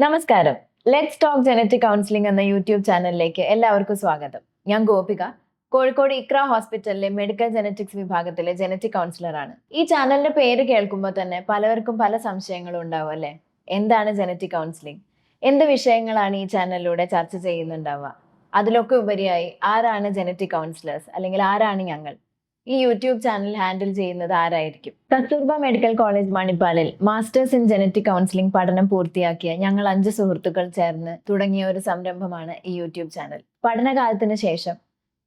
നമസ്കാരം. Let's talk genetic counselling എന്ന YouTube ചാനലിലേക്ക് എല്ലാവർക്കും സ്വാഗതം. ഞാൻ ഗോപിക, കോഴിക്കോട് ഇക്ര ഹോസ്പിറ്റലിലെ മെഡിക്കൽ ജനറ്റിക്സ് വിഭാഗത്തിലെ ജനറ്റിക് കൗൺസിലറാണ്. ഈ ചാനലിന്റെ പേര് കേൾക്കുമ്പോൾ തന്നെ പലവർക്കും പല സംശയങ്ങളും ഉണ്ടാവും അല്ലേ? എന്താണ് ജനറ്റിക് കൗൺസിലിംഗ്? എന്ത് വിഷയങ്ങളാണ് ഈ ചാനലിലൂടെ ചർച്ച ചെയ്യുന്നുണ്ടാവുക? അതിലൊക്കെ ഉപരിയായി ആരാണ് ജനറ്റിക് കൗൺസിലേഴ്സ്, അല്ലെങ്കിൽ ആരാണ് ഞങ്ങൾ? ഈ യൂട്യൂബ് ചാനൽ ഹാൻഡിൽ ചെയ്യുന്നത് ആരായിരിക്കും? കസ്തൂർബ മെഡിക്കൽ കോളേജ് മണിപ്പാലിൽ മാസ്റ്റേഴ്സ് ഇൻ ജനറ്റിക് കൗൺസിലിംഗ് പഠനം പൂർത്തിയാക്കിയ ഞങ്ങൾ 5 സുഹൃത്തുക്കൾ ചേർന്ന് തുടങ്ങിയ ഒരു സംരംഭമാണ് ഈ യൂട്യൂബ് ചാനൽ. പഠനകാലത്തിന് ശേഷം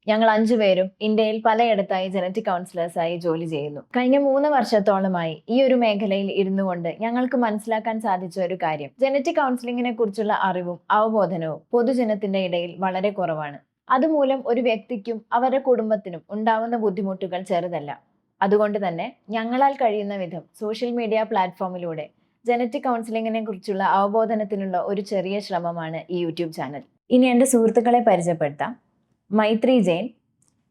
ഞങ്ങൾ 5 പേരും ഇന്ത്യയിൽ പലയിടത്തായി ജനറ്റിക് കൗൺസിലേഴ്സായി ജോലി ചെയ്യുന്നു. കഴിഞ്ഞ 3 വർഷത്തോളമായി ഈ ഒരു മേഖലയിൽ ഇരുന്നു കൊണ്ട് ഞങ്ങൾക്ക് മനസ്സിലാക്കാൻ സാധിച്ച ഒരു കാര്യം, ജനറ്റിക് കൗൺസിലിംഗിനെ കുറിച്ചുള്ള അറിവും അവബോധനവും പൊതുജനത്തിന്റെ ഇടയിൽ വളരെ കുറവാണ്. അതുമൂലം ഒരു വ്യക്തിക്കും അവരുടെ കുടുംബത്തിനും ഉണ്ടാവുന്ന ബുദ്ധിമുട്ടുകൾ ചെറുതല്ല. അതുകൊണ്ട് തന്നെ ഞങ്ങളാൽ കഴിയുന്ന വിധം സോഷ്യൽ മീഡിയ പ്ലാറ്റ്ഫോമിലൂടെ ജനറ്റിക് കൗൺസിലിംഗിനെ കുറിച്ചുള്ള അവബോധനത്തിനുള്ള ഒരു ചെറിയ ശ്രമമാണ് ഈ യൂട്യൂബ് ചാനൽ. ഇനി എൻ്റെ സുഹൃത്തുക്കളെ പരിചയപ്പെടുത്താം. മൈത്രി ജെയിൻ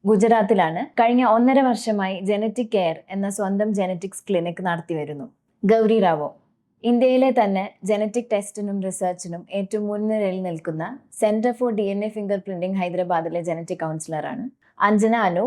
ഗുജറാത്തിലാണ്. കഴിഞ്ഞ 1.5 വർഷമായി ജനറ്റിക് കെയർ എന്ന സ്വന്തം ജനറ്റിക്സ് ക്ലിനിക് നടത്തി വരുന്നു. ഗൗരി റാവോ ഇന്ത്യയിലെ തന്നെ ജനറ്റിക് ടെസ്റ്റിനും റിസർച്ചിനും ഏറ്റവും മുൻനിരയിൽ നിൽക്കുന്ന centre for DNA finger printing ഹൈദരാബാദിലെ ജനറ്റിക് കൗൺസിലറാണ്. അഞ്ജന അനു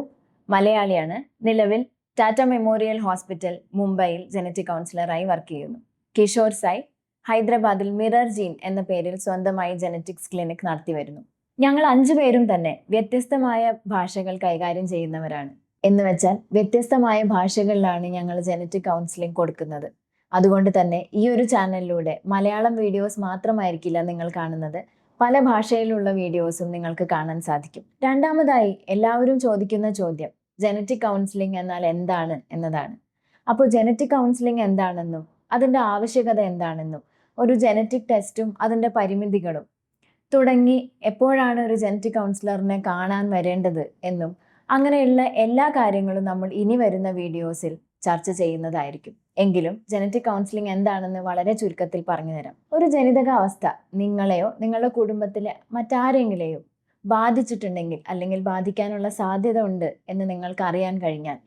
മലയാളിയാണ്. നിലവിൽ ടാറ്റ മെമ്മോറിയൽ ഹോസ്പിറ്റൽ മുംബൈയിൽ ജനറ്റിക് കൗൺസിലറായി വർക്ക് ചെയ്യുന്നു. കിഷോർ സായ് ഹൈദരാബാദിൽ മിറർ ജീൻ എന്ന പേരിൽ സ്വന്തമായി ജനറ്റിക്സ് ക്ലിനിക് നടത്തി വരുന്നു. ഞങ്ങൾ 5 പേരും തന്നെ വ്യത്യസ്തമായ ഭാഷകൾ കൈകാര്യം ചെയ്യുന്നവരാണ്. എന്ന് വെച്ചാൽ വ്യത്യസ്തമായ ഭാഷകളിലാണ് ഞങ്ങൾ ജനറ്റിക് കൗൺസിലിംഗ് കൊടുക്കുന്നത്. അതുകൊണ്ട് തന്നെ ഈ ഒരു ചാനലിലൂടെ മലയാളം വീഡിയോസ് മാത്രമായിരിക്കില്ല നിങ്ങൾ കാണുന്നത്, പല ഭാഷയിലുള്ള വീഡിയോസും നിങ്ങൾക്ക് കാണാൻ സാധിക്കും. രണ്ടാമതായി എല്ലാവരും ചോദിക്കുന്ന ചോദ്യം ജനറ്റിക് കൗൺസിലിംഗ് എന്നാൽ എന്താണ് എന്നതാണ്. അപ്പോൾ ജനറ്റിക് കൗൺസിലിംഗ് എന്താണെന്നും അതിൻ്റെ ആവശ്യകത എന്താണെന്നും ഒരു ജനറ്റിക് ടെസ്റ്റും അതിൻ്റെ പരിമിതികളും തുടങ്ങി എപ്പോഴാണ് ഒരു ജനറ്റിക് കൗൺസിലറിനെ കാണാൻ വരേണ്ടത് എന്നും അങ്ങനെയുള്ള എല്ലാ കാര്യങ്ങളും നമ്മൾ ഇനി വരുന്ന വീഡിയോസിൽ ചർച്ച ചെയ്യുന്നതായിരിക്കും. എങ്കിലും ജനറ്റിക് കൗൺസിലിംഗ് എന്താണെന്ന് വളരെ ചുരുക്കത്തിൽ പറഞ്ഞു തരാം. ഒരു ജനിതക അവസ്ഥ നിങ്ങളെയോ നിങ്ങളുടെ കുടുംബത്തിലെ മറ്റാരെങ്കിലെയോ ബാധിച്ചിട്ടുണ്ടെങ്കിൽ അല്ലെങ്കിൽ ബാധിക്കാനുള്ള സാധ്യത ഉണ്ട് എന്ന് നിങ്ങൾക്ക് അറിയാൻ കഴിഞ്ഞാൽ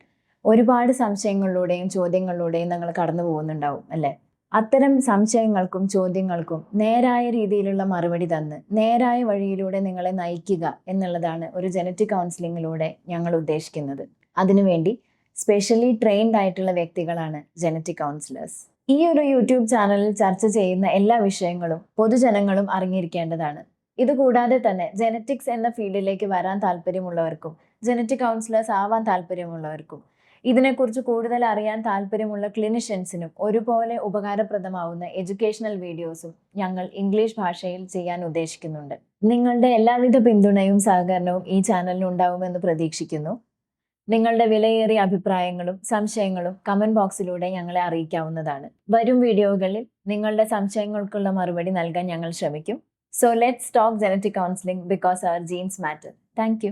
ഒരുപാട് സംശയങ്ങളിലൂടെയും ചോദ്യങ്ങളിലൂടെയും നിങ്ങൾ കടന്നു പോകുന്നുണ്ടാവും അല്ലേ? അത്തരം സംശയങ്ങൾക്കും ചോദ്യങ്ങൾക്കും നേരായ രീതിയിലുള്ള മറുപടി തന്ന് നേരായ വഴിയിലൂടെ നിങ്ങളെ നയിക്കുക എന്നുള്ളതാണ് ഒരു ജനറ്റിക് കൗൺസിലിങ്ങിലൂടെ ഞങ്ങൾ ഉദ്ദേശിക്കുന്നത്. അതിനുവേണ്ടി സ്പെഷ്യലി ട്രെയിൻഡ് ആയിട്ടുള്ള വ്യക്തികളാണ് ജനറ്റിക് കൗൺസിലേഴ്സ്. ഈ ഒരു യൂട്യൂബ് ചാനലിൽ ചർച്ച ചെയ്യുന്ന എല്ലാ വിഷയങ്ങളും പൊതുജനങ്ങളും അറിഞ്ഞിരിക്കേണ്ടതാണ്. ഇതുകൂടാതെ തന്നെ ജനറ്റിക്സ് എന്ന ഫീൽഡിലേക്ക് വരാൻ താല്പര്യമുള്ളവർക്കും ജനറ്റിക് കൗൺസിലേഴ്സ് ആവാൻ താല്പര്യമുള്ളവർക്കും ഇതിനെക്കുറിച്ച് കൂടുതൽ അറിയാൻ താല്പര്യമുള്ള ക്ലിനിഷ്യൻസിനും ഒരുപോലെ ഉപകാരപ്രദമാവുന്ന എഡ്യൂക്കേഷണൽ വീഡിയോസും ഞങ്ങൾ ഇംഗ്ലീഷ് ഭാഷയിൽ ചെയ്യാൻ ഉദ്ദേശിക്കുന്നുണ്ട്. നിങ്ങളുടെ എല്ലാവിധ പിന്തുണയും സഹകരണവും ഈ ചാനലിന് ഉണ്ടാവുമെന്ന് പ്രതീക്ഷിക്കുന്നു. നിങ്ങളുടെ വിലയേറിയ അഭിപ്രായങ്ങളും സംശയങ്ങളും കമന്റ് ബോക്സിലൂടെ ഞങ്ങളെ അറിയിക്കാവുന്നതാണ്. വരും വീഡിയോകളിൽ നിങ്ങളുടെ സംശയങ്ങൾക്കുള്ള മറുപടി നൽകാൻ ഞങ്ങൾ ശ്രമിക്കും. So let's talk genetic counselling because our genes matter. Thank U.